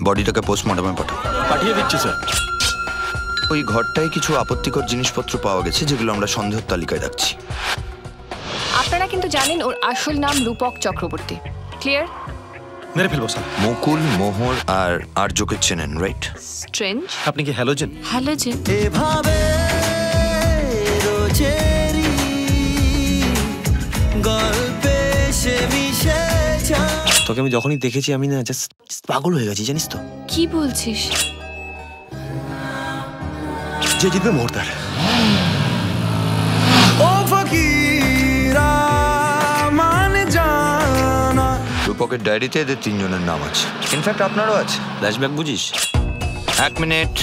বডিটাকে পোস্টমর্টমে পাঠাও। পাঠিয়ে দিচ্ছি স্যার। ওই ঘরটায় কিছু আপত্তিকর জিনিসপত্র পাওয়া গেছে যেগুলো আমরা সন্দেহের তালিকায় রাখছি। আপনারা কিন্তু জানেন ওর আসল নাম রূপক চক্রবর্তী। ক্লিয়ার? মেরে ফেলবো স্যার। মুকুল, মোহর আর আর্যকে চেনেন, রাইট? স্ট্রেঞ্জ। আপনি কি হ্যালোজেন? হ্যালোজেন। এভাবে রোজেরই গল্পে সে মিশে যায়। তোকে আমি যখনই দেখেছি আমি না জাস্ট পাগল হয়ে গেছি, জানিস তো? কি বলছিস? যে জিতবে মোহরদার। ও ফকিরা মানে জানা। রূপকের ডায়েরিতে এদের তিনজনের নাম আছে, ইনফ্যাক্ট আপনারও আছে। ফ্ল্যাশব্যাক বুঝিস? 1 মিনিট।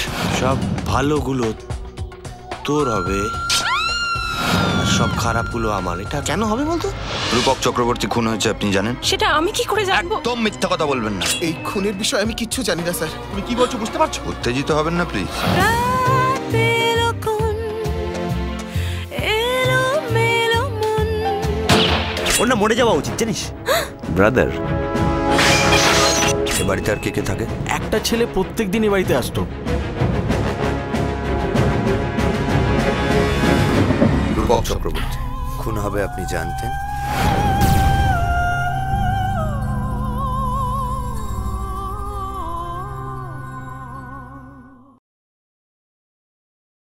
সব ভালোগুলো তোর হবে আর সব খারাপগুলো আমার। এটা কেন হবে বলতো? রূপক চক্রবর্তী খুন হয়েছে আপনি জানেন? সেটা আমি কি করে জানবো? একদম মিথ্যা কথা বলবেন না। এই খুনের বিষয়ে আমি কিচ্ছু জানি না স্যার। তুমি কি বলছো বুঝতে পারছো? উত্তেজিত হবেন না প্লিজ। ওর না মরে যাওয়া উচিত, জানিস? ব্রাদার। এ বাড়িতে আর কে কে থাকে? একটা ছেলে প্রত্যেকদিন এ বাড়িতে আসতো। রূপক চক্রবর্তী খুন হবে আপনি জানতেন?